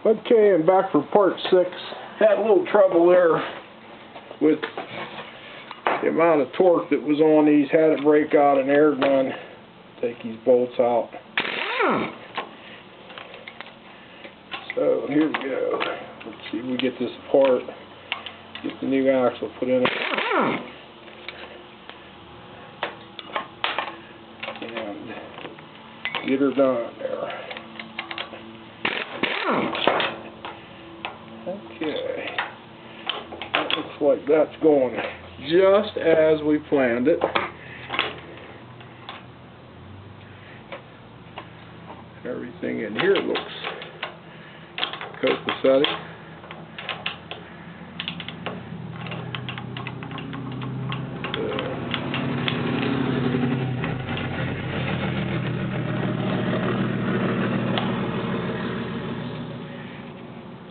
Okay, I'm back for part 6. Had a little trouble there with the amount of torque that was on these. Had to break out an air gun, take these bolts out. So here we go. Let's see if we get this apart. Get the new axle put in it. And get her done there. Okay, that looks like that's going just as we planned it. Everything in here looks copacetic.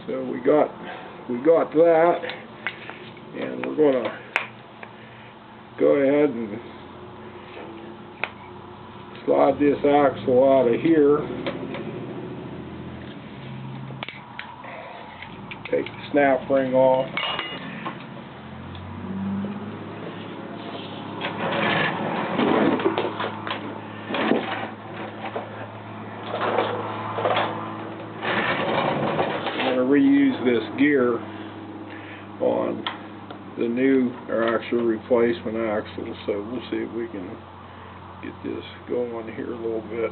So we got that, and we're going to go ahead and slide this axle out of here. Take the snap ring off. Reuse this gear on the new or actual replacement axle, so we'll see if we can get this going here a little bit.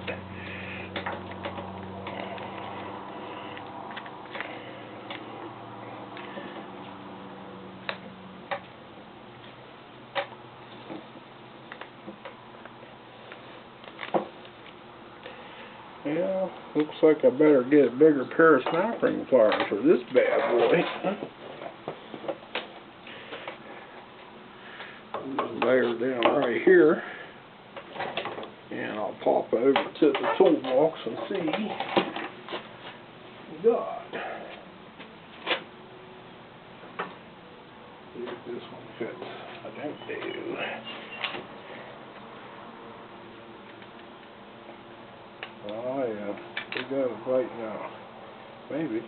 Yeah, looks like I better get a bigger pair of snap ring pliers for this bad boy. Just lay her down right here, and I'll pop over to the toolbox and see what we got. See if this one fits. I don't do. Oh yeah, we got it right now. Maybe.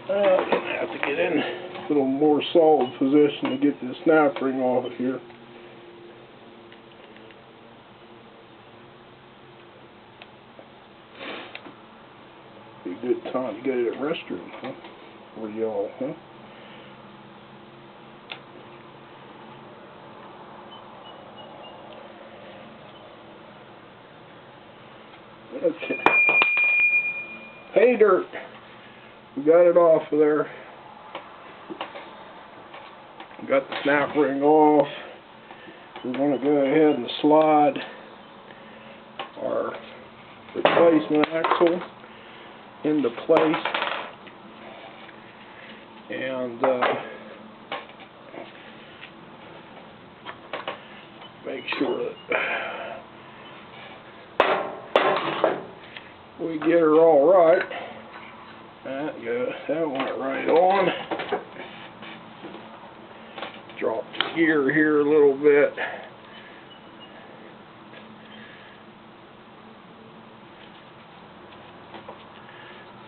I'm gonna have to get in a little more solid position to get this snap ring off of here. Be a good time to get it at restroom, huh? For y'all, huh? Okay. Hey, dirt. We got it off of there. We got the snap ring off. We're going to go ahead and slide our replacement axle into place, and make sure that we get her all right. That went right on. Drop the gear here a little bit.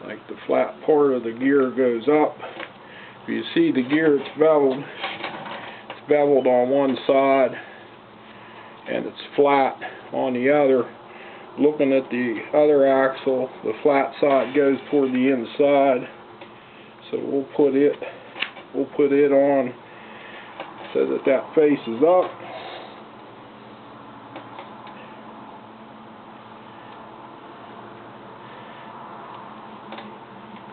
Like the flat part of the gear goes up. If you see the gear, it's beveled on one side and it's flat on the other. Looking at the other axle, the flat side goes toward the inside, so we'll put it on so that faces up.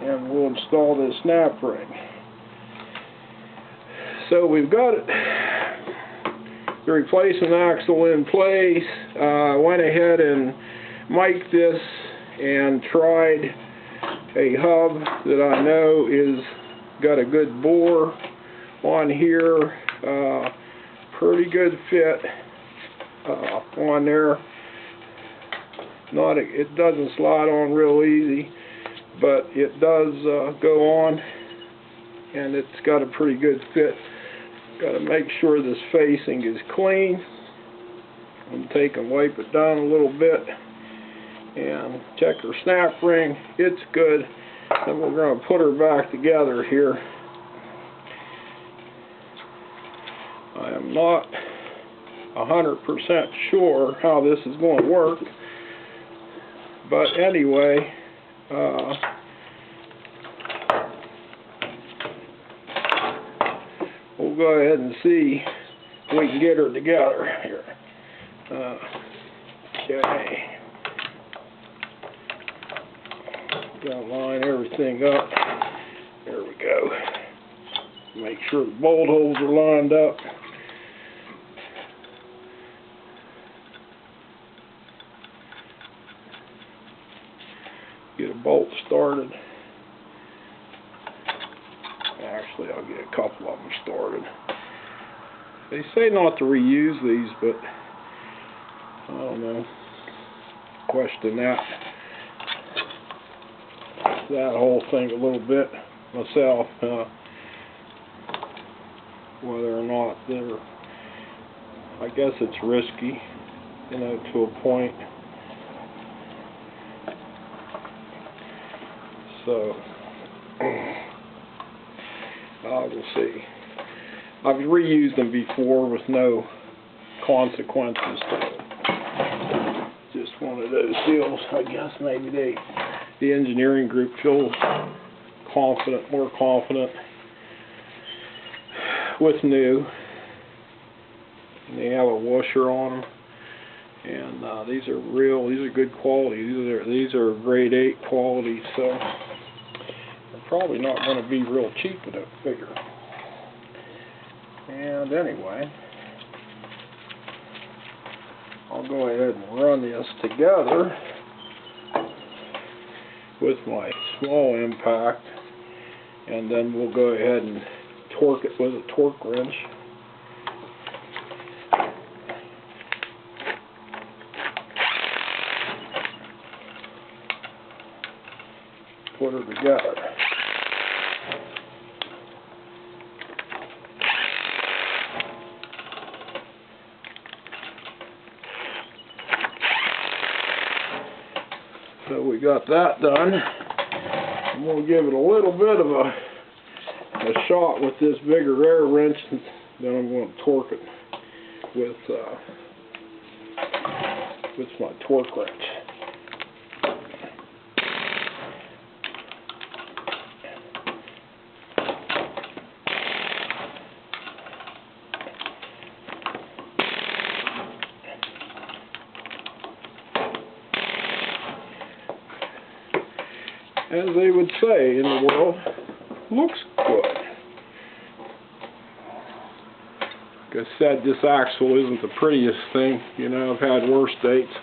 And we'll install this snap ring. So we've got it, the replacement axle in place. I went ahead and mic'd this and tried a hub that I know is got a good bore on here. Pretty good fit on there. It doesn't slide on real easy, but it does go on. and it's got a pretty good fit. Got to make sure this facing is clean. I'm take and wipe it down a little bit and check her snap ring. It's good. Then we're going to put her back together here. I am not 100% sure how this is going to work, but anyway, we'll go ahead and see if we can get her together here. Okay. Gotta line everything up. There we go. Make sure the bolt holes are lined up. Get a bolt started. Actually, I'll get a couple of them started. They say not to reuse these, but I don't know. Question that whole thing a little bit myself, whether or not they're, I guess it's risky, you know, to a point. So we'll see. I've reused them before with no consequences. Just one of those deals. I guess maybe the engineering group feels confident, more confident with new. And they have a washer on them, and these are good quality. These are grade 8 quality, so they're probably not going to be real cheap, I don't figure. And anyway, I'll go ahead and run this together with my small impact, and then we'll go ahead and torque it with a torque wrench. Put her together. So we got that done. I'm going to give it a little bit of a shot with this bigger air wrench, and then I'm going to torque it with my torque wrench. As they would say in the world, looks good. Like I said, this axle isn't the prettiest thing. You know, I've had worse dates,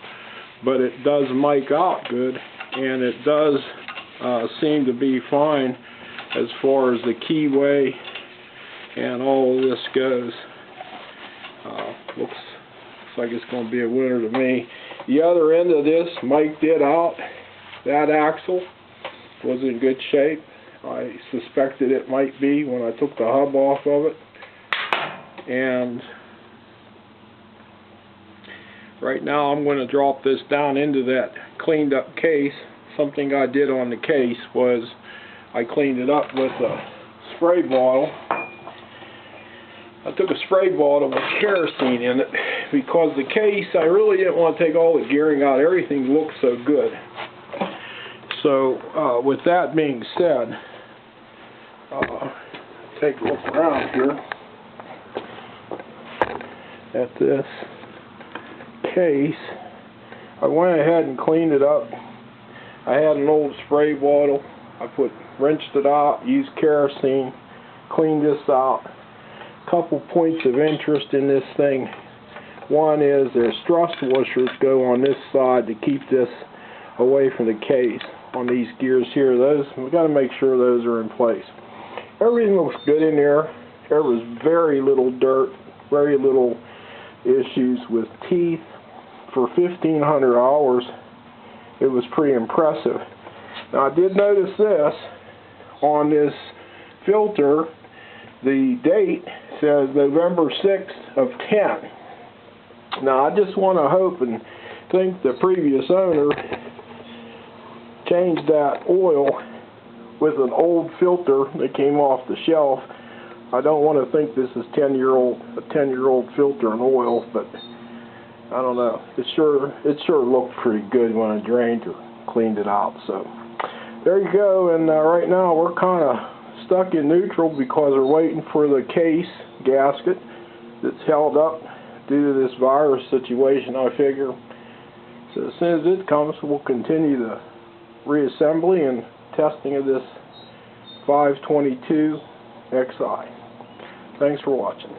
but it does mic out good, and it does seem to be fine as far as the keyway and all of this goes. Looks like it's going to be a winner to me. The other end of this mic'd it out. That axle was in good shape. I suspected it might be when I took the hub off of it. And right now I'm going to drop this down into that cleaned up case. Something I did on the case was I cleaned it up with a spray bottle. I took a spray bottle with kerosene in it because the case, I really didn't want to take all the gearing out. Everything looked so good. So with that being said, take a look around here at this case. I went ahead and cleaned it up. I had an old spray bottle. I wrenched it out, used kerosene, cleaned this out. Couple points of interest in this thing. One is there's thrust washers go on this side to keep this away from the case. On these gears here, we've got to make sure those are in place. Everything looks good in there. There was very little dirt, very little issues with teeth. For 1,500 hours, it was pretty impressive. Now I did notice this on this filter, the date says November 6th of 10. Now I just want to hope and think the previous owner changed that oil with an old filter that came off the shelf. I don't want to think this is a 10-year-old filter and oil, but I don't know. It sure looked pretty good when I drained or cleaned it out. So there you go. And right now we're kind of stuck in neutral because we're waiting for the case gasket that's held up due to this virus situation, I figure. So as soon as it comes, we'll continue the reassembly and testing of this 522xi. Thanks for watching.